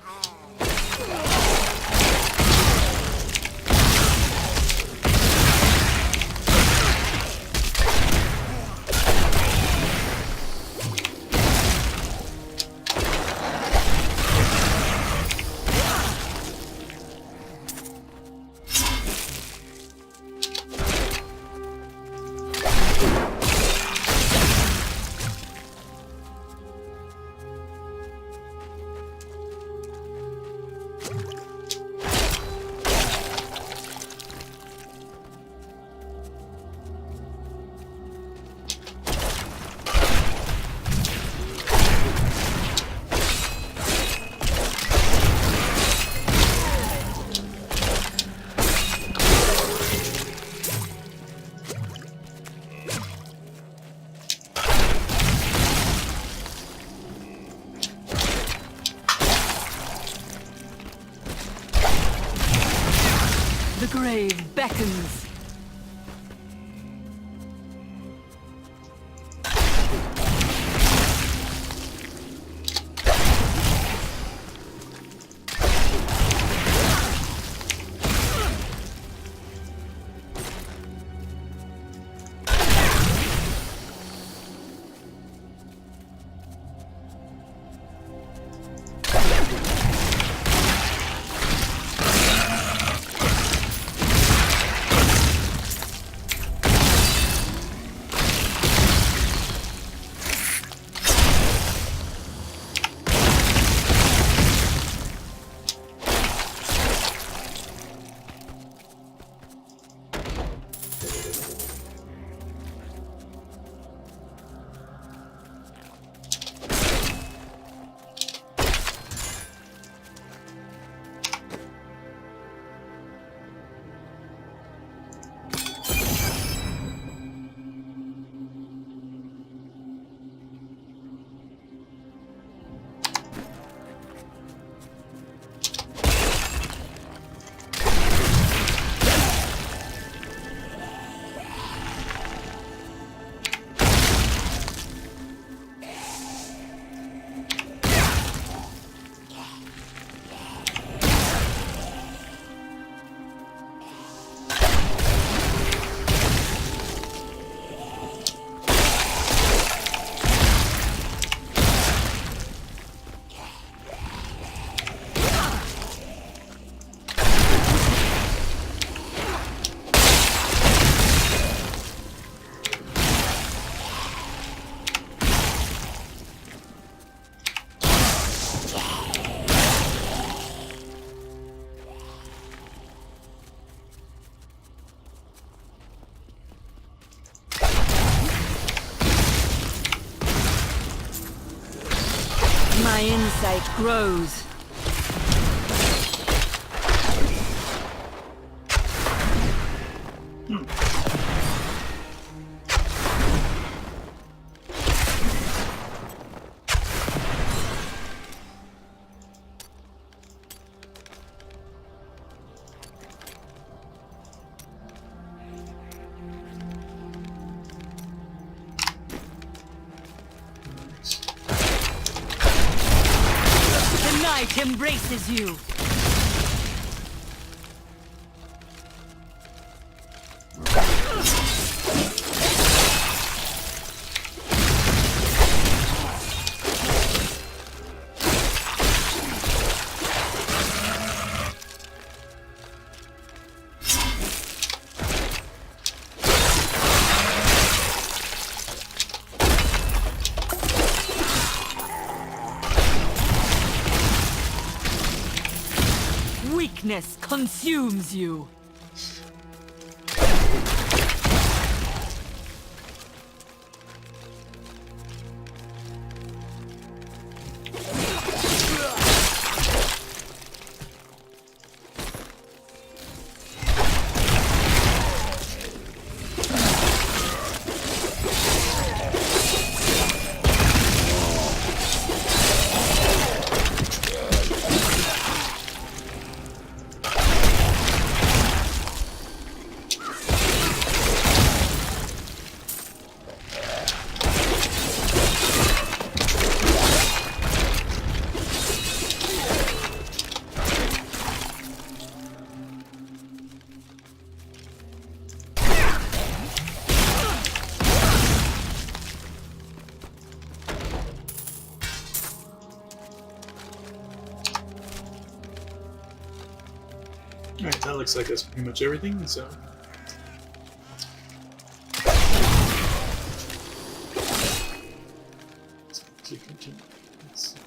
grave beckons. My insight grows. The night embraces you. Weakness consumes you. Alright, that looks like that's pretty much everything, so... To continue. Let's see.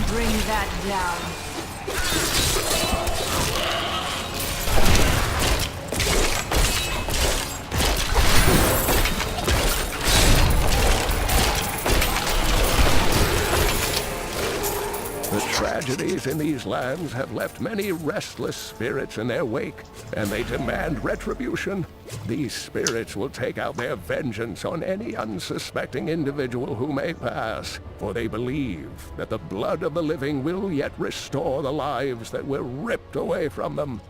bring that down. The tragedies in these lands have left many restless spirits in their wake, and they demand retribution. These spirits will take out their vengeance on any unsuspecting individual who may pass, for they believe that the blood of the living will yet restore the lives that were ripped away from them.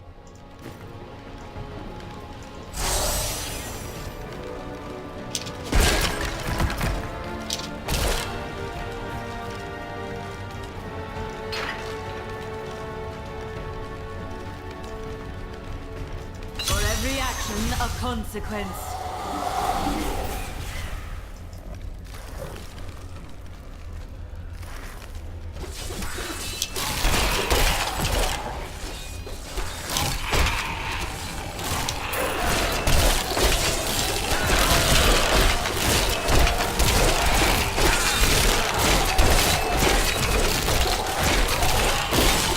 A consequence.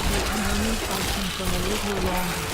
We can only function for a little longer.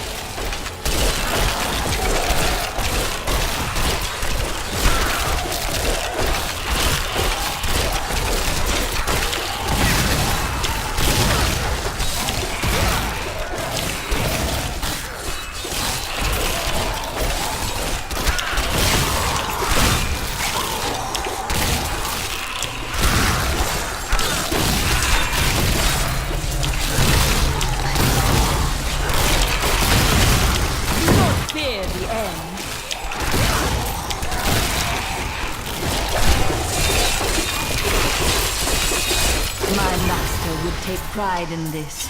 Take pride in this.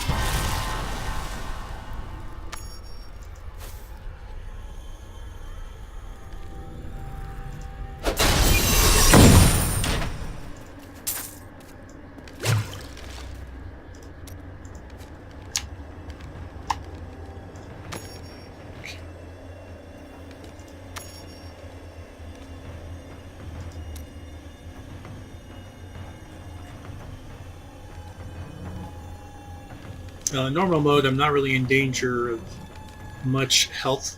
Normal mode, I'm not really in danger of much health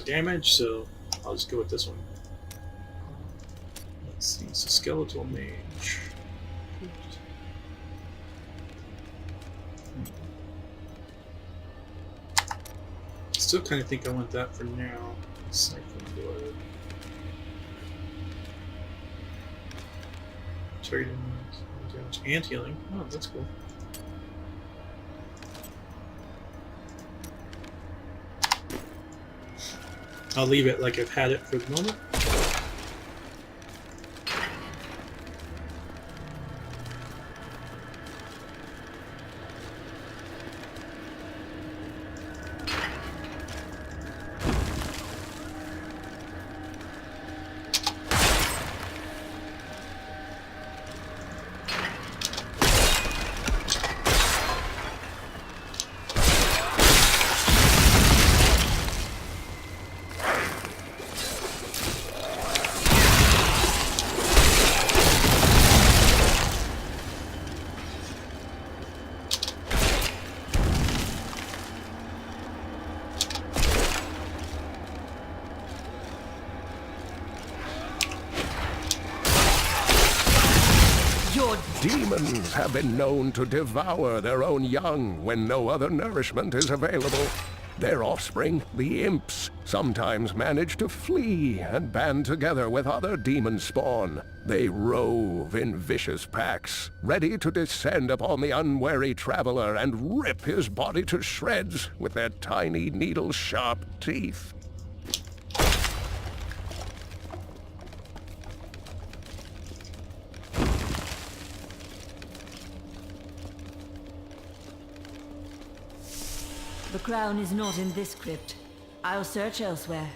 damage, so I'll just go with this one. Let's see, it's a skeletal mage. Still kind of think I want that for now. Siphon blood. Target damage and healing. Oh, that's cool. I'll leave it like I've had it for the moment. Demons have been known to devour their own young when no other nourishment is available. Their offspring, the imps, sometimes manage to flee and band together with other demon spawn. They rove in vicious packs, ready to descend upon the unwary traveler and rip his body to shreds with their tiny needle-sharp teeth. The crown is not in this crypt. I'll search elsewhere.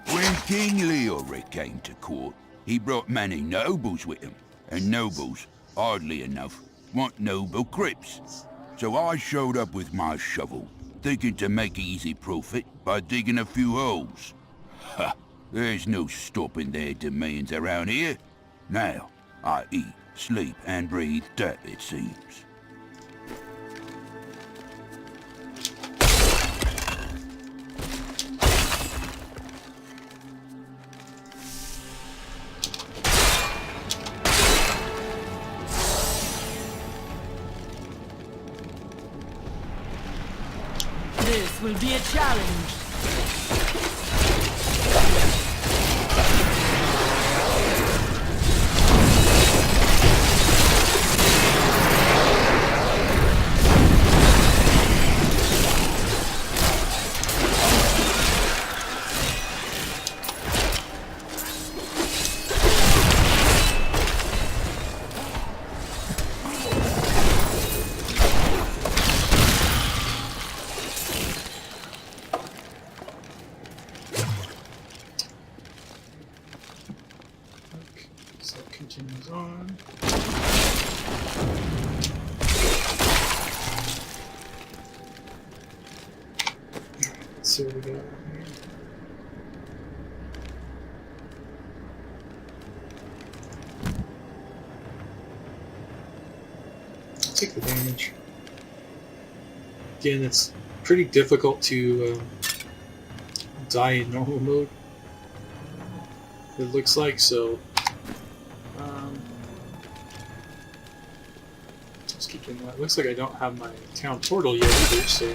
When King Leoric came to court, he brought many nobles with him, and nobles, oddly enough, want noble crypts. So I showed up with my shovel, thinking to make easy profit by digging a few holes. Ha! There's no stopping their demands around here. Now, I eat, sleep, and breathe dirt, it seems. This will be a challenge. So that continues on. Let's see what we got here. I'll take the damage. Again, it's pretty difficult to die in normal mode. It looks like so. Just keep doing that. It looks like I don't have my town portal yet either, so.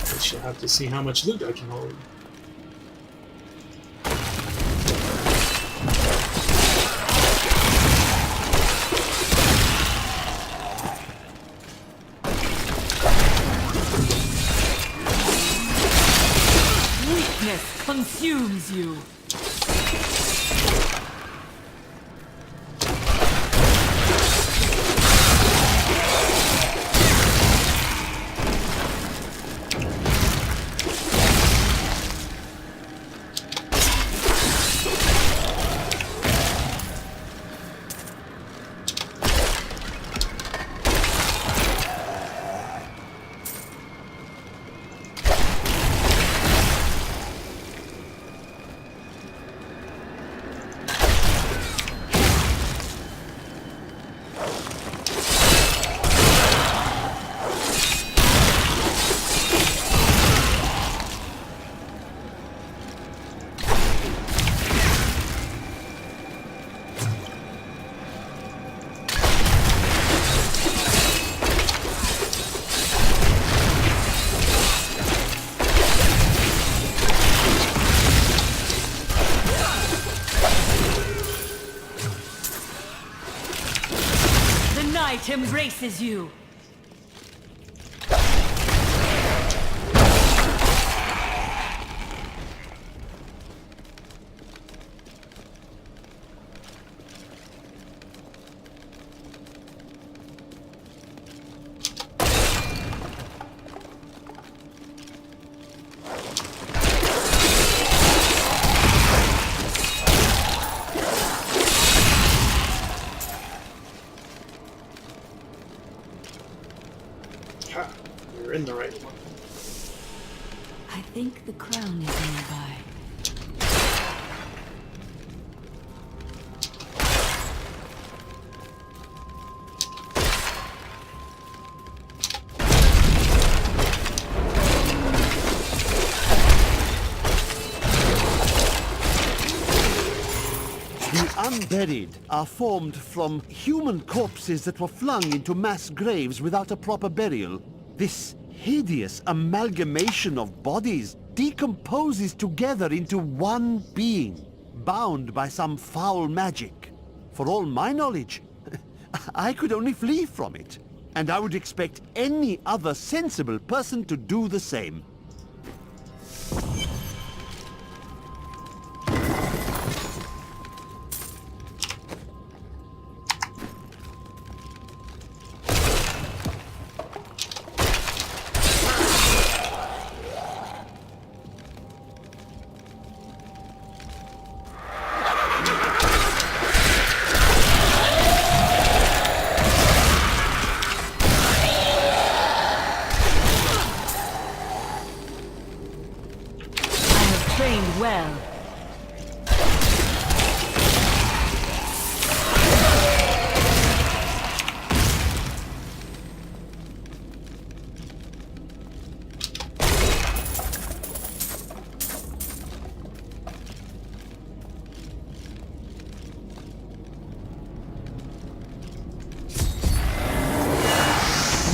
I shall have to see how much loot I can hold. Consumes you. Night embraces you. You're in the right one. I think the crown is nearby. The unburied are formed from human corpses that were flung into mass graves without a proper burial. This hideous amalgamation of bodies decomposes together into one being, bound by some foul magic. For all my knowledge, I could only flee from it, and I would expect any other sensible person to do the same.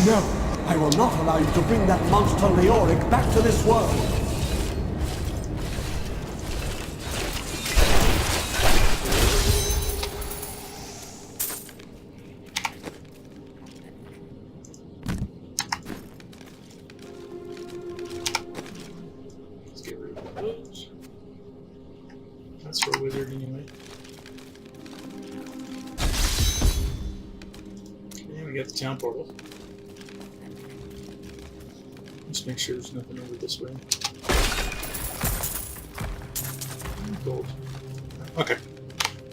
No, I will not allow you to bring that monster Leoric back to this world. Let's get rid of those. That's for a wizard anyway. And we got the town portal. Just make sure there's nothing over this way. Gold. Okay.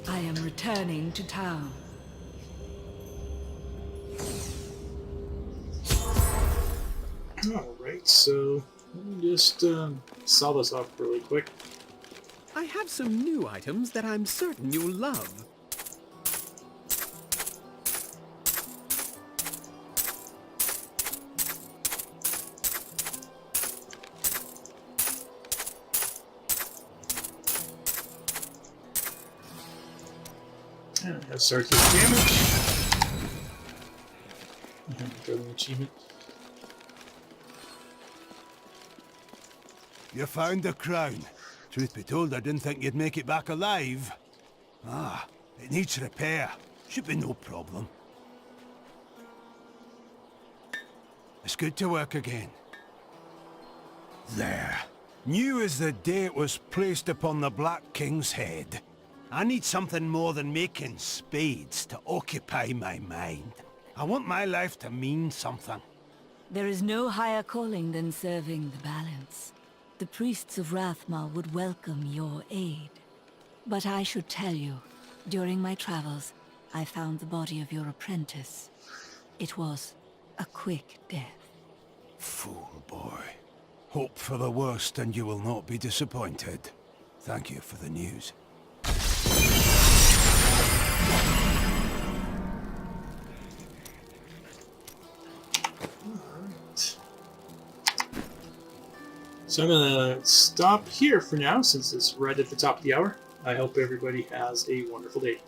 I am returning to town. Alright, so let me just sell this off really quick. I have some new items that I'm certain you'll love. And I have start his damage. And go to the achievement. You found the crown. Truth be told, I didn't think you'd make it back alive. Ah, it needs repair. Should be no problem. It's good to work again. There. New as the day it was placed upon the Black King's head. I need something more than making spades to occupy my mind. I want my life to mean something. There is no higher calling than serving the balance. The priests of Rathmal would welcome your aid. But I should tell you, during my travels, I found the body of your apprentice. It was a quick death. Fool boy. Hope for the worst and you will not be disappointed. Thank you for the news. So I'm going to stop here for now, since it's right at the top of the hour. I hope everybody has a wonderful day.